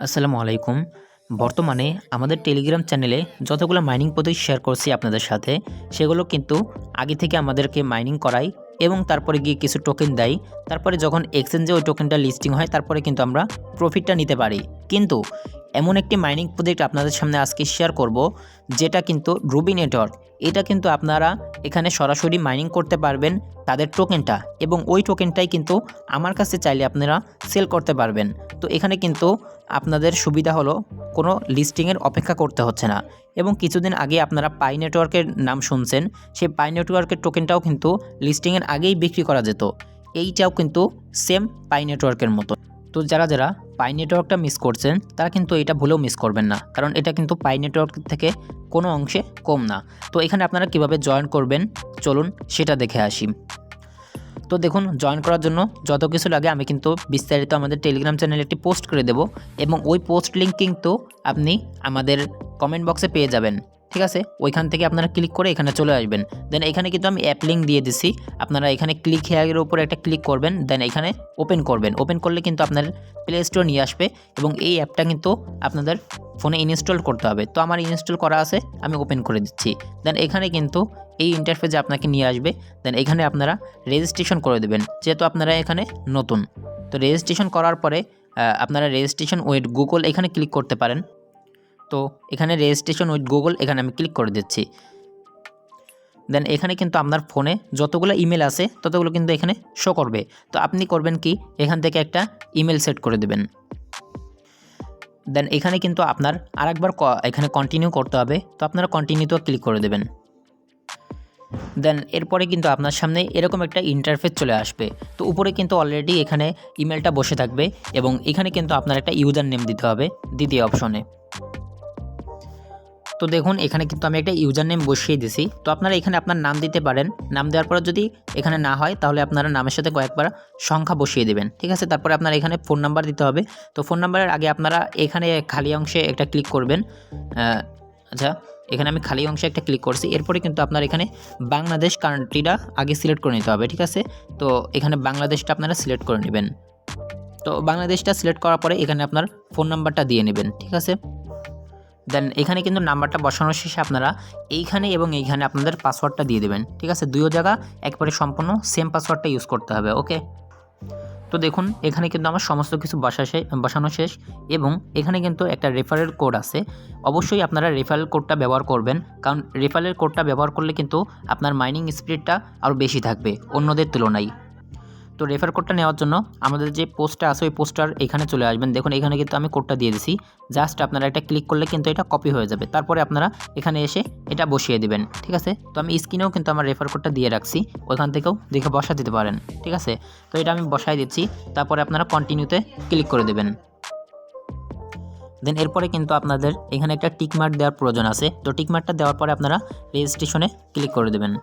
আসসালামু আলাইকুম। বর্তমানে আমাদের টেলিগ্রাম চ্যানেলে যতগুলো মাইনিং পদ্ধতি শেয়ার করছি আপনাদের সাথে, সেগুলো কিন্তু আগে থেকে আমাদেরকে মাইনিং করায় এবং তারপরে গিয়ে কিছু টোকেন দেয়। তারপরে যখন এক্সচেঞ্জে ওই টোকেনটা লিস্টিং হয়, তারপরে কিন্তু আমরা প্রফিটটা নিতে পারি। কিন্তু এমন একটি মাইনিং প্রজেক্ট আপনাদের সামনে আজকে শেয়ার করব, যেটা কিন্তু রুবি নেটওয়ার্ক। এটা কিন্তু আপনারা এখানে সরাসরি মাইনিং করতে পারবেন তাদের টোকেনটা, এবং ওই টোকেনটাই কিন্তু আমার কাছে চাইলে আপনারা সেল করতে পারবেন। তো এখানে কিন্তু আপনাদের সুবিধা হলো কোনো লিস্টিংয়ের অপেক্ষা করতে হচ্ছে না। এবং কিছুদিন আগে আপনারা পাই নেটওয়ার্কের নাম শুনছেন, সেই পাই নেটওয়ার্কের টোকেনটাও কিন্তু লিস্টিংয়ের আগেই বিক্রি করা যেত। এইটাও কিন্তু সেম পাই নেটওয়ার্কের মতো। তো যারা যারা পাই নেটওয়ার্কটা মিস করছেন, তারা কিন্তু এটা ভুলেও মিস করবেন না, কারণ এটা কিন্তু পাই নেটওয়ার্ক থেকে কোনো অংশে কম না। তো এখানে আপনারা কিভাবে জয়েন করবেন, চলুন সেটা দেখে আসি। তো দেখুন, জয়েন করার জন্য যত কিছু লাগে আমি কিন্তু বিস্তারিত আমাদের টেলিগ্রাম চ্যানেলে একটি পোস্ট করে দেব, এবং ওই পোস্ট লিঙ্ক কিন্তু আপনি আমাদের কমেন্ট বক্সে পেয়ে যাবেন। ঠিক আছে, ওইখান থেকে আপনারা ক্লিক করে এখানে চলে আসবেন। দেন এখানে কিন্তু আমি অ্যাপ লিঙ্ক দিয়ে দিছি, আপনারা এখানে ক্লিক হেয়ারের উপরে একটা ক্লিক করবেন, দেন এখানে ওপেন করবেন। ওপেন করলে কিন্তু আপনার প্লে স্টোর নিয়ে আসবে, এবং এই অ্যাপটা কিন্তু আপনাদের ফোনে ইনস্টল করতে হবে। তো আমার ইনস্টল করা আছে, আমি ওপেন করে দিচ্ছি। দেন এখানে কিন্তু এই ইন্টারফেসে আপনাকে নিয়ে আসবে। দেন এখানে আপনারা রেজিস্ট্রেশন করে দেবেন, যেহেতু আপনারা এখানে নতুন। তো রেজিস্ট্রেশন করার পরে আপনারা রেজিস্ট্রেশন উইথ গুগল এখানে ক্লিক করতে পারেন। তো এখানে রেজিস্ট্রেশন উইথ গুগল এখানে আমি ক্লিক করে দিচ্ছি। দেন এখানে কিন্তু আপনার ফোনে যতগুলো ইমেল আছে ততগুলো কিন্তু এখানে শো করবে। তো আপনি করবেন কি, এখান থেকে একটা ইমেল সেট করে দেবেন। দেন এখানে কিন্তু আপনার আরেকবার এখানে কন্টিনিউ করতে হবে, তো আপনারা কন্টিনিউতে ক্লিক করে দেবেন। দেন এরপরে কিন্তু আপনার সামনে এরকম একটা ইন্টারফেস চলে আসবে। তো উপরে কিন্তু অলরেডি এখানে ইমেলটা বসে থাকবে, এবং এখানে কিন্তু আপনার একটা ইউজার নেম দিতে হবে দ্বিতীয় অপশনে। তো দেখুন, এখানে কিন্তু আমি একটা ইউজার নেম বসিয়ে দিছি। তো আপনারা এখানে আপনার নাম দিতে পারেন। নাম দেওয়ার পরে যদি এখানে না হয়, তাহলে আপনারা নামের সাথে কয়েকবার সংখ্যা বসিয়ে দেবেন। ঠিক আছে, তারপরে আপনার এখানে ফোন নাম্বার দিতে হবে। তো ফোন নাম্বারের আগে আপনারা এখানে খালি অংশে একটা ক্লিক করবেন। আচ্ছা, এখানে আমি খালি অংশে একটা ক্লিক করছি। এরপরে কিন্তু আপনার এখানে বাংলাদেশ কান্ট্রিটা আগে সিলেক্ট করে নিতে হবে। ঠিক আছে, তো এখানে বাংলাদেশটা আপনারা সিলেক্ট করে নেবেন। তো বাংলাদেশটা সিলেক্ট করার পরে এখানে আপনার ফোন নাম্বারটা দিয়ে নেবেন। ঠিক আছে, দেন এখানে কিন্তু নাম্বারটা বসানোর শেষে আপনারা এইখানে এবং এইখানে আপনাদের পাসওয়ার্ডটা দিয়ে দেবেন। ঠিক আছে, দুইও জায়গা একবারে সম্পূর্ণ সেম পাসওয়ার্ডটা ইউজ করতে হবে। ওকে, তো দেখুন এখানে কিন্তু আমার সমস্ত কিছু বসানো শেষ, এবং এখানে কিন্তু একটা রেফারেল কোড আছে। অবশ্যই আপনারা রেফারেল কোডটা ব্যবহার করবেন, কারণ রেফারেল কোডটা ব্যবহার করলে কিন্তু আপনার মাইনিং স্পিডটা আরও বেশি থাকবে অন্যদের তুলনায়। তো রেফার কোডটা নেওয়ার জন্য আমাদের যে পোস্টটা আছে ওই পোস্টার এখানে চলে আসবেন। দেখুন এখানে কিন্তু আমি কোডটা দিয়ে দিছি। জাস্ট আপনারা একটা ক্লিক করলে কিন্তু এটা কপি হয়ে যাবে। তারপরে আপনারা এখানে এসে এটা বসিয়ে দিবেন। ঠিক আছে, তো আমি স্ক্রিনেও কিন্তু আমার রেফার কোডটা দিয়ে রাখছি, ওইখান থেকেও দেখে বসা দিতে পারেন। ঠিক আছে, তো এটা আমি বসাই দিচ্ছি। তারপরে আপনারা কন্টিনিউতে ক্লিক করে দেবেন। দেন এরপরে কিন্তু আপনাদের এখানে একটা টিকমার্ক দেওয়ার প্রয়োজন আছে। তো টিকমার্কটা দেওয়ার পরে আপনারা রেজিস্ট্রেশনে ক্লিক করে দেবেন।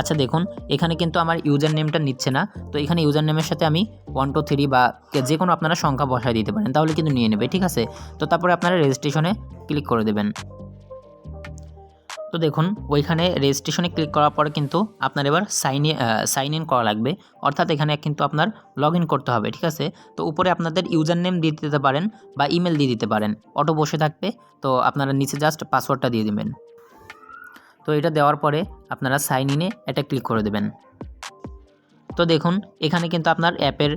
আচ্ছা দেখুন, এখানে কিন্তু আমার ইউজার নেমটা নিচ্ছে না। তো এখানে ইউজার নেমের সাথে আমি 1 2 3 বা যে কোনো আপনারা সংখ্যা বসায় দিতে পারেন, তাহলে কিন্তু নিয়ে নেবে। ঠিক আছে, তো তারপরে আপনারা রেজিস্ট্রেশনে ক্লিক করে দেবেন। তো দেখুন, ওইখানে রেজিস্ট্রেশনে ক্লিক করার পরে কিন্তু আপনার এবার সাইন ইন করা লাগবে, অর্থাৎ এখানে কিন্তু আপনার লগ ইন করতে হবে। ঠিক আছে, তো উপরে আপনাদের ইউজার নেম দিয়ে দিতে পারেন বা ইমেল দিয়ে দিতে পারেন, অটো বসে থাকবে। তো আপনারা নিচে জাস্ট পাসওয়ার্ডটা দিয়ে দেবেন। তো এটা দেওয়ার পরে আপনারা সাইন ইনে এটা ক্লিক করে দেবেন। তো দেখুন, এখানে কিন্তু আপনার অ্যাপের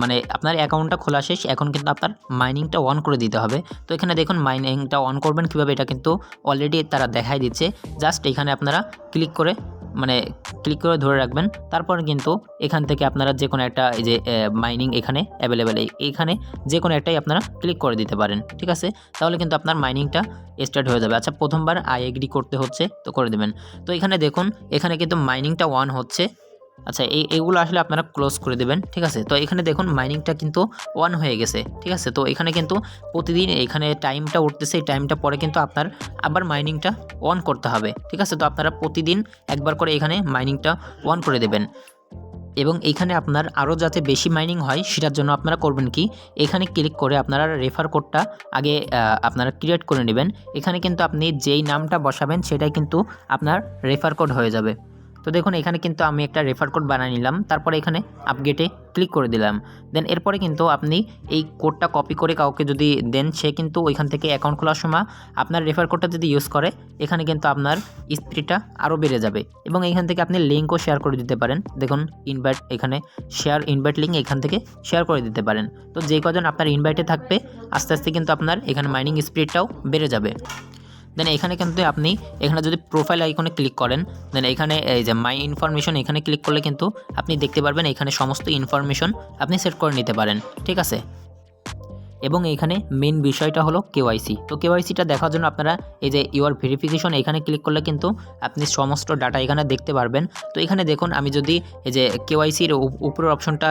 মানে আপনার অ্যাকাউন্টটা খোলা শেষ। এখন কিন্তু আপনার মাইনিংটা অন করে দিতে হবে। তো এখানে দেখুন মাইনিংটা অন করবেন কীভাবে, এটা কিন্তু অলরেডি তারা দেখাই দিচ্ছে। জাস্ট এখানে আপনারা ক্লিক করে ধরে রাখবেন। তারপর কিন্তু এখান থেকে আপনারা যে কোনো একটা এই যে মাইনিং এখানে অ্যাভেলেবেল, এইখানে যে কোনো একটাই আপনারা ক্লিক করে দিতে পারেন। ঠিক আছে, তাহলে কিন্তু আপনার মাইনিংটা স্টার্ট হয়ে যাবে। আচ্ছা, প্রথমবার আই এগ্রি করতে হচ্ছে, তো করে দেবেন। তো এখানে দেখুন, এখানে কিন্তু মাইনিংটা অন হচ্ছে। আচ্ছা, এইগুলো আসলে আপনারা ক্লোজ করে দেবেন। ঠিক আছে, তো এখানে দেখুন মাইনিংটা কিন্তু অন হয়ে গেছে। ঠিক আছে, তো এখানে কিন্তু প্রতিদিন এখানে টাইমটা উঠতেছে, এই টাইমটা পরে কিন্তু আপনার আবার মাইনিংটা অন করতে হবে। ঠিক আছে, তো আপনারা প্রতিদিন একবার করে এখানে মাইনিংটা অন করে দেবেন। এবং এইখানে আপনার আরও যাতে বেশি মাইনিং হয়, সেটার জন্য আপনারা করবেন কি, এখানে ক্লিক করে আপনারা রেফার কোডটা আগে আপনারা ক্রিয়েট করে নেবেন। এখানে কিন্তু আপনি যেই নামটা বসাবেন সেটাই কিন্তু আপনার রেফার কোড হয়ে যাবে। তো দেখুন এখানে কিন্তু আমি একটা রেফার কোড বানিয়ে নিলাম, তারপরে এখানে আপগেটে ক্লিক করে দিলাম। দেন এরপরে কিন্তু আপনি এই কোডটা কপি করে কাউকে যদি দেন, সে কিন্তু ওইখান থেকে অ্যাকাউন্ট খোলার সময় আপনার রেফার কোডটা যদি ইউজ করে, এখানে কিন্তু আপনার স্পিডটা আরও বেড়ে যাবে। এবং এখান থেকে আপনি লিঙ্কও শেয়ার করে দিতে পারেন। দেখুন ইনভাইট, এখানে শেয়ার ইনভাইট লিঙ্ক এখান থেকে শেয়ার করে দিতে পারেন। তো যে কজন আপনার ইনভাইটে থাকবে আস্তে আস্তে কিন্তু আপনার এখানে মাইনিং স্পিডটাও বেড়ে যাবে। দেন এখানে কিন্তু আপনি এখানে যদি প্রোফাইল আইকনে ক্লিক করেন, দেন এখানে এই যে মাই ইনফরমেশন এখানে ক্লিক করলে কিন্তু আপনি দেখতে পারবেন এখানে সমস্ত ইনফরমেশন আপনি সেট করে নিতে পারেন, ঠিক আছে। এবং এইখানে মেন বিষয়টা হলো কেওয়াইসি। তো কেওয়াইসিটা দেখার জন্য আপনারা এই যে ইউর ভেরিফিকেশন এখানে ক্লিক করলে কিন্তু আপনি সমস্ত ডাটা এখানে দেখতে পারবেন। তো এখানে দেখুন আমি যদি এই যে কেওয়াইসির উপরের অপশনটা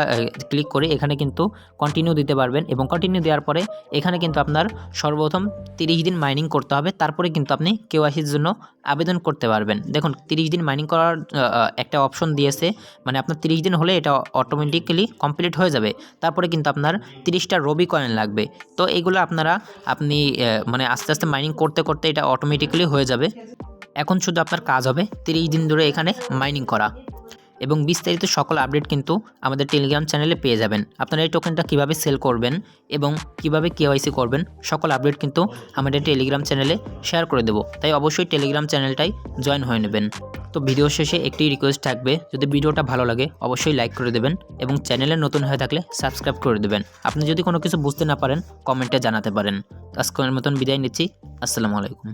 ক্লিক করে এখানে কিন্তু কন্টিনিউ দিতে পারবেন, এবং কন্টিনিউ দেওয়ার পরে এখানে কিন্তু আপনার সর্বপ্রথম 30 দিন মাইনিং করতে হবে, তারপরে কিন্তু আপনি কেওয়াইসির জন্য আবেদন করতে পারবেন। দেখুন 30 দিন মাইনিং করার একটা অপশন দিয়েছে, মানে আপনার 30 দিন হলে এটা অটোমেটিক্যালি কমপ্লিট হয়ে যাবে। তারপরে কিন্তু আপনার 30টা রবি কয়েন লাগবে। তো এগুলো আপনি মানে আস্তে আস্তে মাইনিং করতে করতে এটা অটোমেটিক্যালি হয়ে যাবে। এখন শুধু আপনার কাজ হবে 30 দিন ধরে এখানে মাইনিং করা, এবং বিস্তারিত সকল আপডেট কিন্তু আমাদের টেলিগ্রাম চ্যানেলে পেয়ে যাবেন। আপনারা এই টোকেনটা কীভাবে সেল করবেন এবং কিভাবে কেওয়াইসি করবেন সকল আপডেট কিন্তু আমাদের টেলিগ্রাম চ্যানেলে শেয়ার করে দেবো, তাই অবশ্যই টেলিগ্রাম চ্যানেলটাই জয়েন হয়ে নেবেন। তো ভিডিও শেষে একটি রিকোয়েস্ট থাকবে, যদি ভিডিওটা ভালো লাগে অবশ্যই লাইক করে দেবেন, এবং চ্যানেলে নতুন হয়ে থাকলে সাবস্ক্রাইব করে দেবেন। আপনি যদি কোনো কিছু বুঝতে না পারেন কমেন্টে জানাতে পারেন। আজকের মতন বিদায় নিচ্ছি, আসসালামু আলাইকুম।